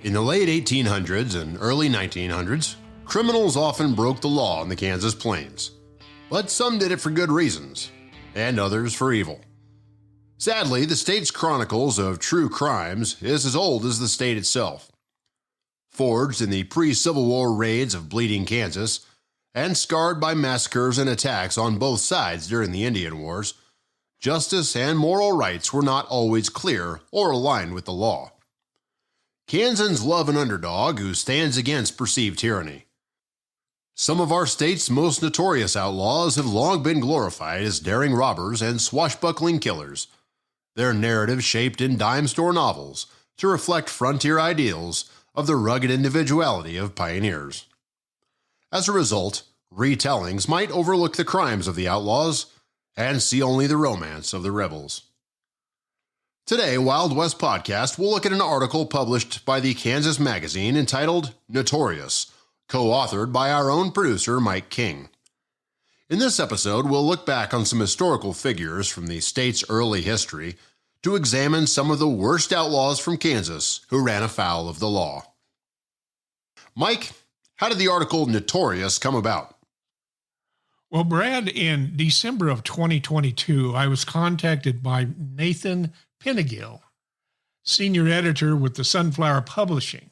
In the late 1800s and early 1900s, criminals often broke the law in the Kansas plains. But some did it for good reasons, and others for evil. Sadly, the state's chronicles of true crimes is as old as the state itself. Forged in the pre-Civil War raids of bleeding Kansas, and scarred by massacres and attacks on both sides during the Indian Wars, justice and moral rights were not always clear or aligned with the law. Kansans love an underdog who stands against perceived tyranny. Some of our state's most notorious outlaws have long been glorified as daring robbers and swashbuckling killers, their narrative shaped in dime store novels to reflect frontier ideals of the rugged individuality of pioneers. As a result, retellings might overlook the crimes of the outlaws and see only the romance of the rebels. Today, Wild West Podcast will look at an article published by the Kansas Magazine entitled Notorious, co-authored by our own producer Mike King. In this episode, we'll look back on some historical figures from the state's early history to examine some of the worst outlaws from Kansas who ran afoul of the law. Mike, how did the article Notorious come about? Well, Brad, in December of 2022, I was contacted by Nathan Pennegill, senior editor with the Sunflower Publishing,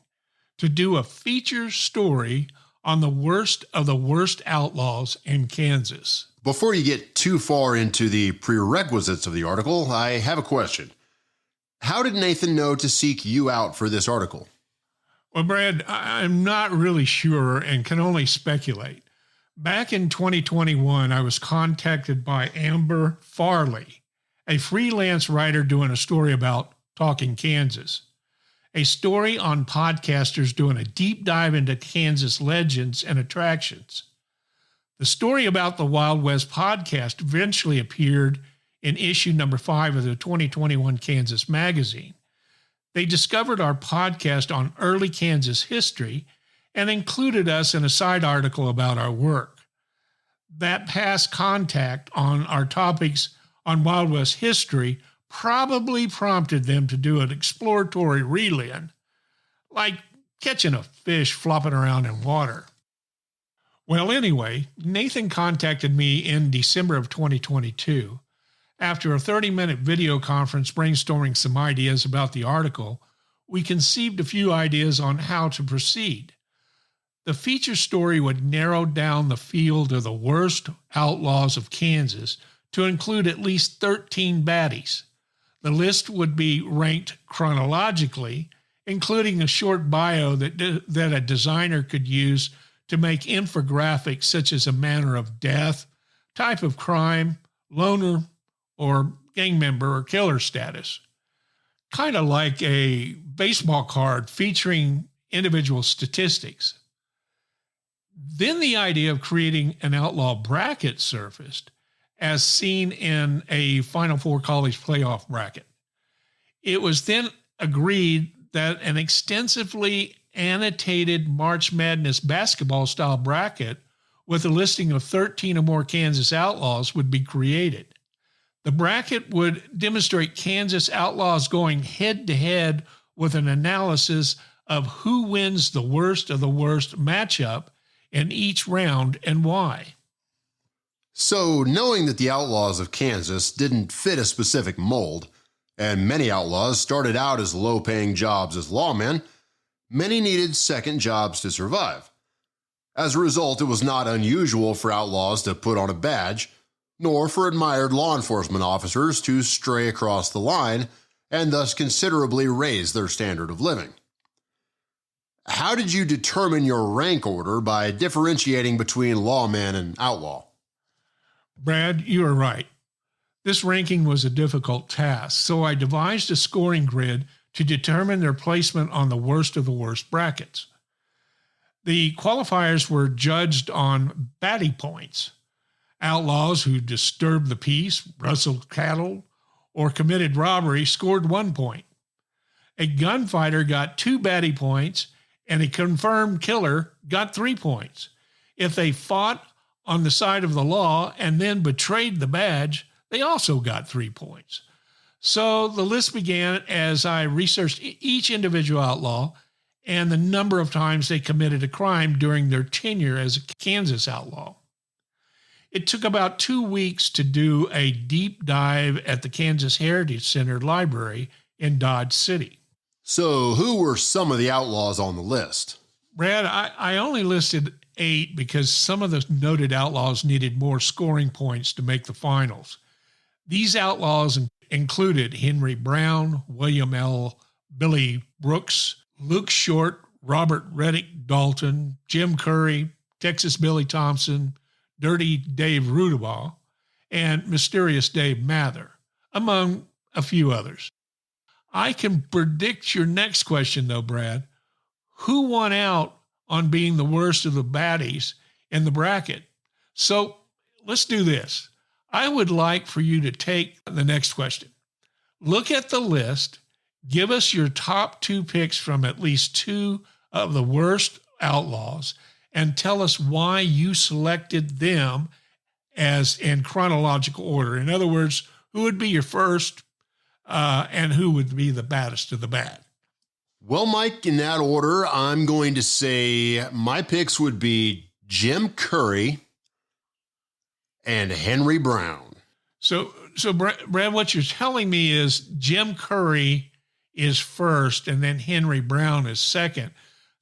to do a feature story on the worst of the worst outlaws in Kansas. Before you get too far into the prerequisites of the article, I have a question. How did Nathan know to seek you out for this article? Well, Brad, I'm not really sure and can only speculate. Back in 2021, I was contacted by Amber Farley, a freelance writer doing a story about Talking Kansas, a story on podcasters doing a deep dive into Kansas legends and attractions. The story about the Wild West podcast eventually appeared in issue number 5 of the 2021 Kansas Magazine. They discovered our podcast on early Kansas history and included us in a side article about our work. That past contact on our topics on Wild West history probably prompted them to do an exploratory reel-in, like catching a fish flopping around in water. Well, anyway, Nathan contacted me in December of 2022. After a 30-minute video conference brainstorming some ideas about the article, we conceived a few ideas on how to proceed. The feature story would narrow down the field of the worst outlaws of Kansas to include at least 13 baddies. The list would be ranked chronologically, including a short bio that a designer could use to make infographics such as a manner of death, type of crime, loner, or gang member or killer status. Kind of like a baseball card featuring individual statistics. Then the idea of creating an outlaw bracket surfaced, as seen in a Final Four college playoff bracket. It was then agreed that an extensively annotated March Madness basketball-style bracket with a listing of 13 or more Kansas outlaws would be created. The bracket would demonstrate Kansas outlaws going head-to-head with an analysis of who wins the worst of the worst matchup in each round and why. So, knowing that the outlaws of Kansas didn't fit a specific mold, and many outlaws started out as low-paying jobs as lawmen, many needed second jobs to survive. As a result, it was not unusual for outlaws to put on a badge, nor for admired law enforcement officers to stray across the line and thus considerably raise their standard of living. How did you determine your rank order by differentiating between lawman and outlaw? Brad, you are right. This ranking was a difficult task, so I devised a scoring grid to determine their placement on the worst of the worst brackets. The qualifiers were judged on baddie points. Outlaws who disturbed the peace, rustled cattle, or committed robbery scored 1 point. A gunfighter got 2 baddie points, and a confirmed killer got 3 points. If they fought on the side of the law and then betrayed the badge, they also got 3 points. So the list began as I researched each individual outlaw and the number of times they committed a crime during their tenure as a Kansas outlaw. It took about 2 weeks to do a deep dive at the Kansas Heritage Center Library in Dodge City. So who were some of the outlaws on the list? Brad, I only listed 8 because some of the noted outlaws needed more scoring points to make the finals. These outlaws included Henry Brown, William L. Billy Brooks, Luke Short, Robert Reddick Dalton, Jim Curry, Texas Billy Thompson, Dirty Dave Rudabaugh, and Mysterious Dave Mather, among a few others. I can predict your next question, though, Brad. Who won out on being the worst of the baddies in the bracket? So let's do this. I would like for you to take the next question. Look at the list. Give us your top 2 picks from at least 2 of the worst outlaws and tell us why you selected them as in chronological order. In other words, who would be your first and who would be the baddest of the bad? Well, Mike, in that order, I'm going to say my picks would be Jim Curry and Henry Brown. So Brad, what you're telling me is Jim Curry is first and then Henry Brown is second.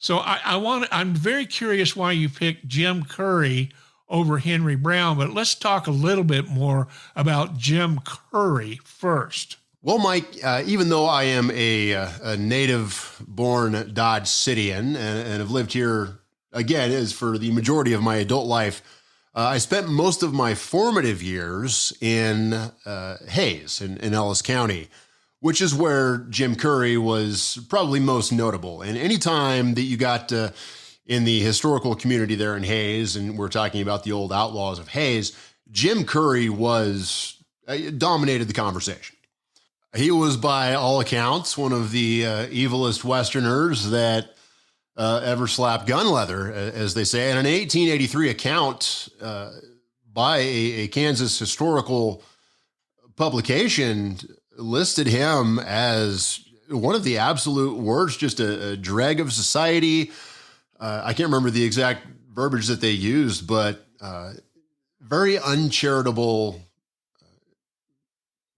So I'm very curious why you picked Jim Curry over Henry Brown, but let's talk a little bit more about Jim Curry first. Well, Mike, even though I am a native-born Dodge Cityan and have lived here, again, as for the majority of my adult life, I spent most of my formative years in Hays in Ellis County, which is where Jim Curry was probably most notable. And anytime that you got in the historical community there in Hays, and we're talking about the old Outlaws of Hays, Jim Curry dominated the conversation. He was, by all accounts, one of the evilest Westerners that ever slapped gun leather, as they say. And an 1883 account by a Kansas historical publication listed him as one of the absolute worst, just a dreg of society. I can't remember the exact verbiage that they used, but very uncharitable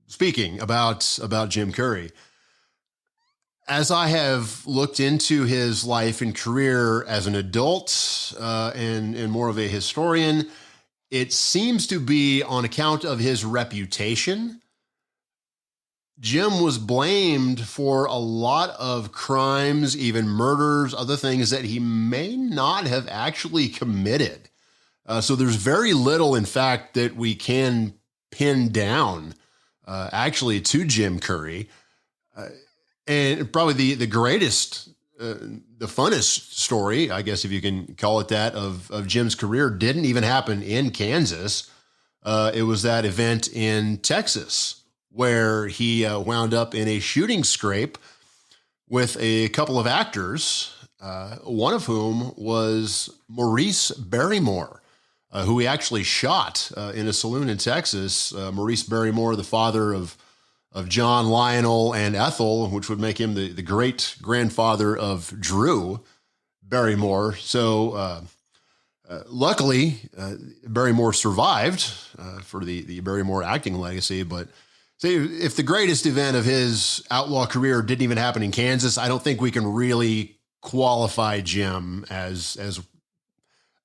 speaking about Jim Curry. As I have looked into his life and career as an adult and more of a historian, it seems to be on account of his reputation. Jim was blamed for a lot of crimes, even murders, other things that he may not have actually committed. So there's very little, in fact, that we can pin down actually to Jim Curry. And probably the greatest, the funnest story, I guess if you can call it that, of Jim's career didn't even happen in Kansas. It was that event in Texas where he wound up in a shooting scrape with a couple of actors, one of whom was Maurice Barrymore, who he actually shot in a saloon in Texas. Maurice Barrymore, the father of John, Lionel, and Ethel, which would make him the great-grandfather of Drew Barrymore. So luckily, Barrymore survived for the Barrymore acting legacy, but say if the greatest event of his outlaw career didn't even happen in Kansas, I don't think we can really qualify Jim as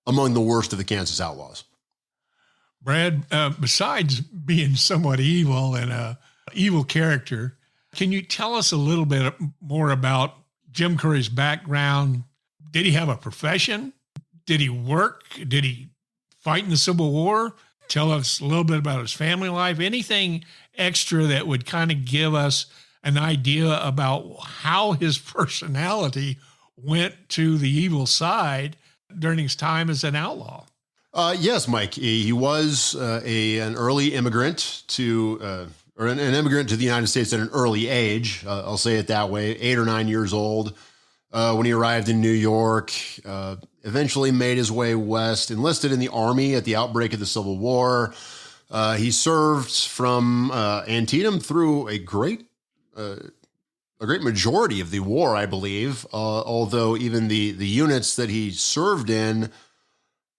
among the worst of the Kansas outlaws. Brad, besides being somewhat evil and a evil character, can you tell us a little bit more about Jim Curry's background? Did he have a profession? Did he work? Did he fight in the Civil War? Tell us a little bit about his family life. Anything extra that would kind of give us an idea about how his personality went to the evil side during his time as an outlaw. Yes, Mike. He was an early immigrant or an immigrant to the United States at an early age. I'll say it that way, 8 or 9 years old when he arrived in New York, eventually made his way west, enlisted in the Army at the outbreak of the Civil War. He served from Antietam through a great a great majority of the war, I believe, although even the units that he served in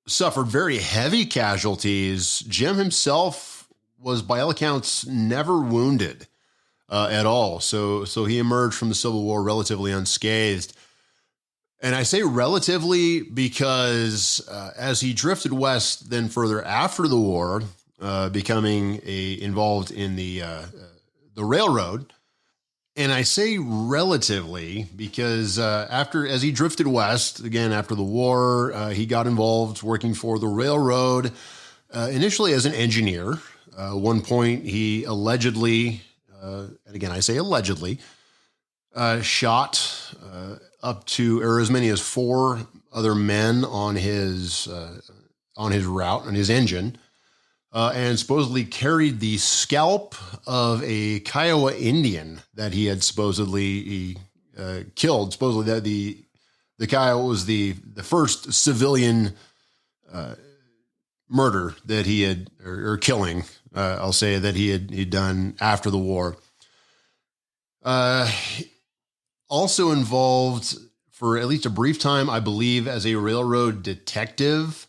suffered very heavy casualties. Jim himself was, by all accounts, never wounded at all. So he emerged from the Civil War relatively unscathed. And I say relatively because as he drifted west, then further after the war, becoming involved in the railroad. And I say relatively because as he drifted west, again, after the war, he got involved working for the railroad, initially as an engineer. At one point, he allegedly, and again, I say allegedly, shot up to, or as many as 4 other men on his route, on his engine. And supposedly carried the scalp of a Kiowa Indian that he had supposedly killed. Supposedly that the Kiowa was the first civilian murder that he had, or killing, I'll say, that he'd done after the war. Also involved for at least a brief time, I believe, as a railroad detective.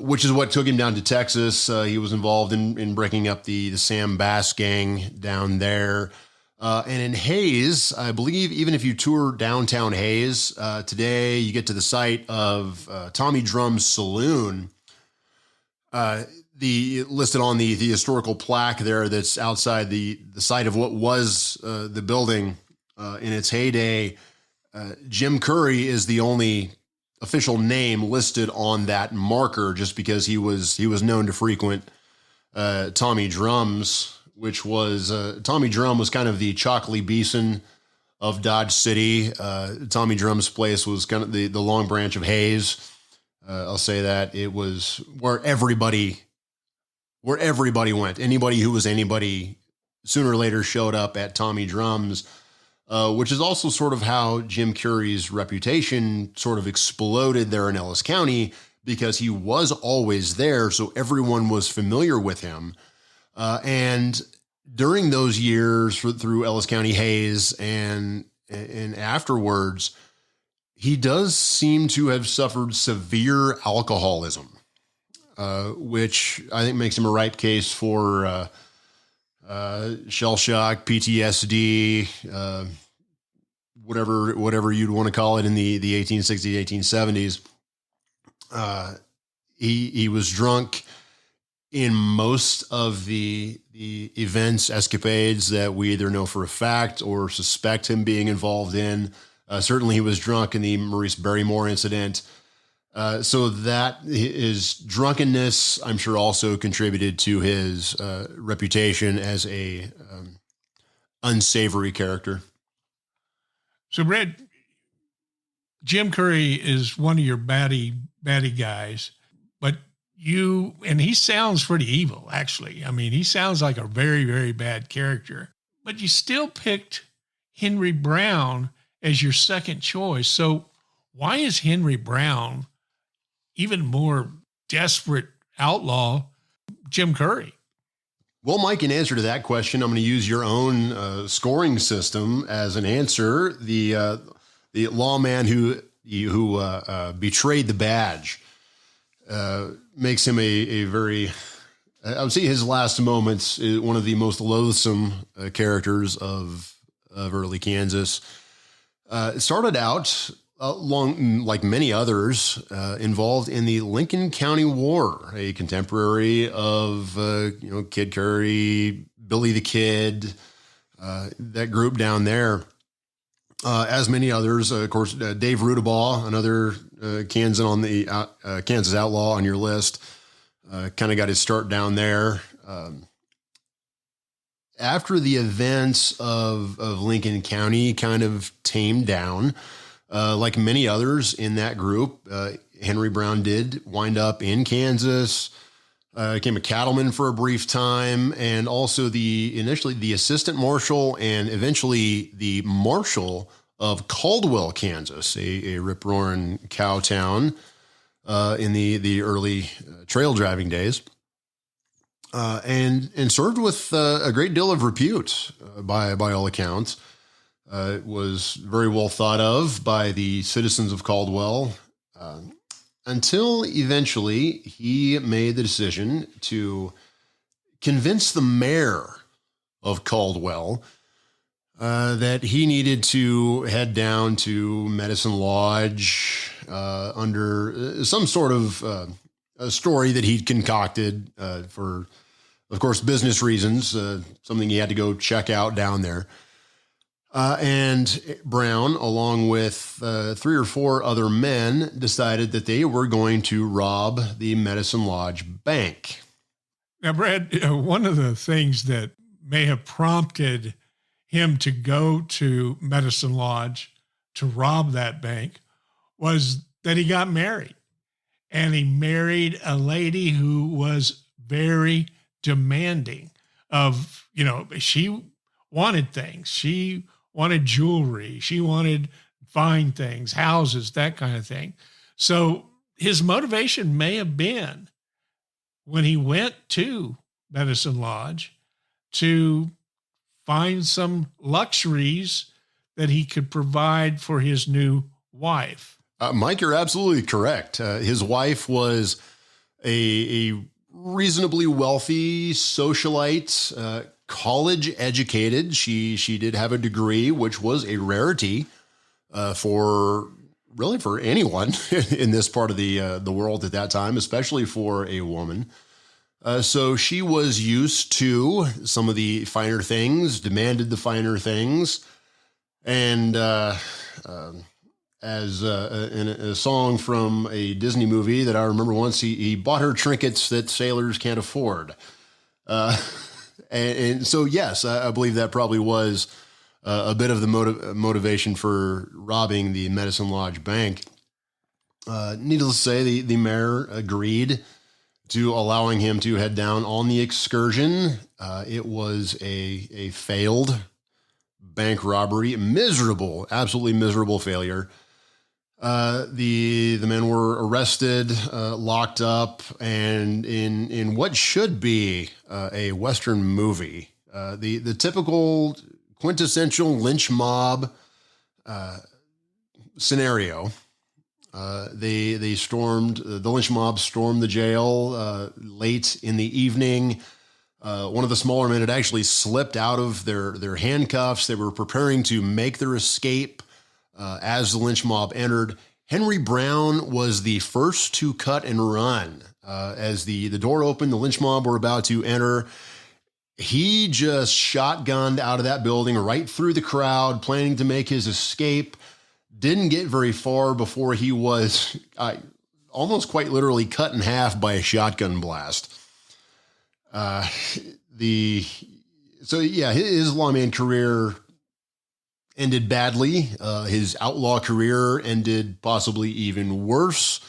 Which is what took him down to Texas. He was involved in breaking up the Sam Bass gang down there. And in Hayes, I believe even if you tour downtown Hayes today, you get to the site of Tommy Drum's Saloon. Listed on the historical plaque there that's outside the site of what was the building in its heyday. Jim Curry is the only official name listed on that marker, just because he was known to frequent Tommy Drum's, which was Tommy Drum was kind of the Chalkley Beeson of Dodge City. Tommy Drum's place was kind of the Long Branch of Hayes. I'll say that it was where everybody went. Anybody who was anybody sooner or later showed up at Tommy Drum's. Which is also sort of how Jim Curry's reputation sort of exploded there in Ellis County, because he was always there, so everyone was familiar with him. And during those years through Ellis County Hayes and afterwards, he does seem to have suffered severe alcoholism, which I think makes him a ripe case for shell shock, PTSD, whatever you'd want to call it in the 1860s, 1870s. He was drunk in most of the events, escapades that we either know for a fact or suspect him being involved in. Certainly he was drunk in the Maurice Barrymore incident. So that his drunkenness, I'm sure, also contributed to his reputation as a unsavory character. So, Brad, Jim Curry is one of your batty guys, but and he sounds pretty evil, actually. I mean, he sounds like a very, very bad character, but you still picked Henry Brown as your second choice. So why is Henry Brown even more desperate outlaw Jim Curry? Well, Mike, in answer to that question, I'm going to use your own scoring system as an answer. The lawman who betrayed the badge makes him a very, I would say his last moments, is one of the most loathsome characters of early Kansas. It started out like many others, involved in the Lincoln County War, a contemporary of Kid Curry, Billy the Kid, that group down there. As many others, of course, Dave Rudabaugh, another Kansan on the Kansas outlaw on your list, kind of got his start down there. After the events of Lincoln County kind of tamed down, like many others in that group, Henry Brown did wind up in Kansas, became a cattleman for a brief time, and also initially the assistant marshal and eventually the marshal of Caldwell, Kansas, a rip-roaring cow town in the early trail driving days, and served with a great deal of repute by all accounts. was very well thought of by the citizens of Caldwell, until eventually he made the decision to convince the mayor of Caldwell that he needed to head down to Medicine Lodge under some sort of a story that he'd concocted for, of course, business reasons, something he had to go check out down there. And Brown, along with 3 or 4 other men, decided that they were going to rob the Medicine Lodge bank. Now, Brad, one of the things that may have prompted him to go to Medicine Lodge to rob that bank was that he got married. And he married a lady who was very demanding of, she wanted things. She wanted jewelry. She wanted fine things, houses, that kind of thing. So his motivation may have been, when he went to Medicine Lodge, to find some luxuries that he could provide for his new wife. Mike, you're absolutely correct. His wife was a reasonably wealthy socialite, college educated. She did have a degree, which was a rarity for anyone in this part of the world at that time, especially for a woman. So she was used to some of the finer things, demanded the finer things, and as in a song from a Disney movie that I remember once, he bought her trinkets that sailors can't afford. And so, yes, I believe that probably was a bit of the motivation for robbing the Medicine Lodge bank. Needless to say, the mayor agreed to allowing him to head down on the excursion. It was a failed bank robbery, absolutely miserable failure. The men were arrested, locked up, and in what should be a Western movie, the typical quintessential lynch mob scenario. The lynch mob stormed the jail late in the evening. One of the smaller men had actually slipped out of their handcuffs. They were preparing to make their escape as the lynch mob entered. Henry Brown was the first to cut and run. As the door opened, the lynch mob were about to enter. He just shotgunned out of that building right through the crowd, planning to make his escape. Didn't get very far before he was almost quite literally cut in half by a shotgun blast. His lawman career ended badly. His outlaw career ended possibly even worse.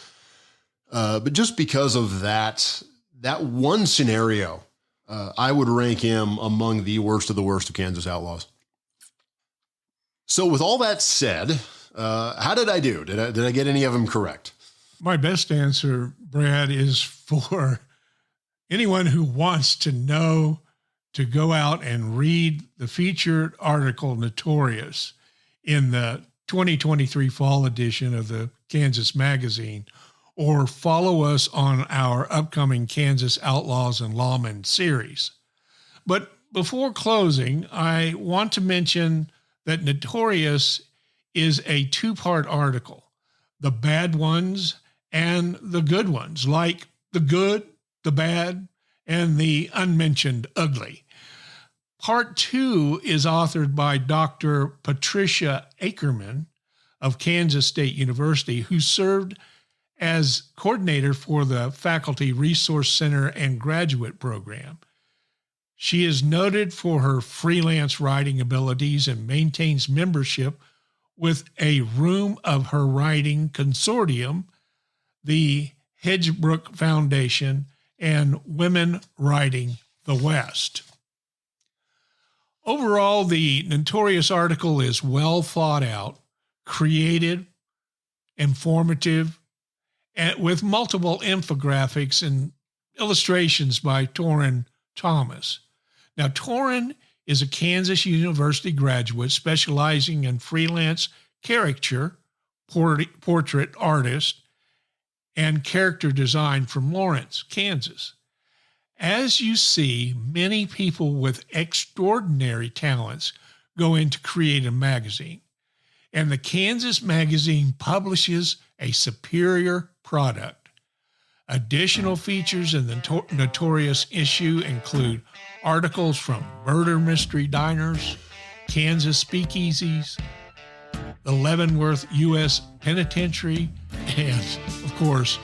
But just because of that one scenario, I would rank him among the worst of Kansas outlaws. So with all that said, how did I do? Did I get any of them correct? My best answer, Brad, is for anyone who wants to know to go out and read the featured article Notorious in the 2023 fall edition of the Kansas Magazine, or follow us on our upcoming Kansas Outlaws and Lawmen series. But before closing, I want to mention that Notorious is a 2-part article, the bad ones and the good ones, like the good, the bad, and the unmentioned ugly. Part 2 is authored by Dr. Patricia Ackerman of Kansas State University, who served as coordinator for the Faculty Resource Center and graduate program. She is noted for her freelance writing abilities and maintains membership with a Room of Her Writing consortium, the Hedgebrook Foundation, and Women Writing the West. Overall, the Notorious article is well thought out, creative, informative, and with multiple infographics and illustrations by Torrin Thomas. Now, Torrin is a Kansas University graduate specializing in freelance caricature, portrait artist, and character design from Lawrence, Kansas. As you see, many people with extraordinary talents go into creative magazine, and the Kansas magazine publishes a superior product. Additional features in the Notorious issue include articles from murder mystery diners, Kansas speakeasies, the Leavenworth U.S. Penitentiary, and, of course,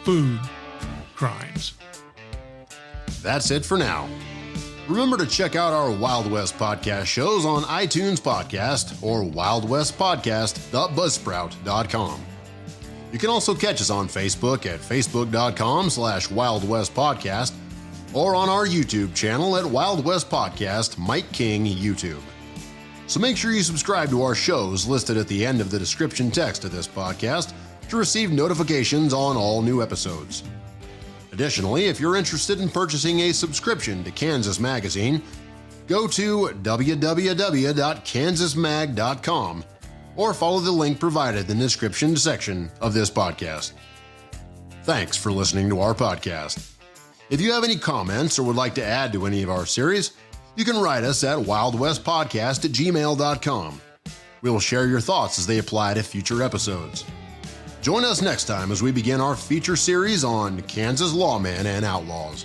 food crimes. That's it for now. Remember to check out our Wild West podcast shows on iTunes Podcast or wildwestpodcast.buzzsprout.com. You can also catch us on Facebook at facebook.com/Wild West Podcast or on our YouTube channel at Wild West Podcast Mike King YouTube. So make sure you subscribe to our shows listed at the end of the description text of this podcast to receive notifications on all new episodes. Additionally, if you're interested in purchasing a subscription to Kansas Magazine, go to www.kansasmag.com or follow the link provided in the description section of this podcast. Thanks for listening to our podcast. If you have any comments or would like to add to any of our series, you can write us at wildwestpodcast@gmail.com. We will share your thoughts as they apply to future episodes. Join us next time as we begin our feature series on Kansas lawmen and outlaws.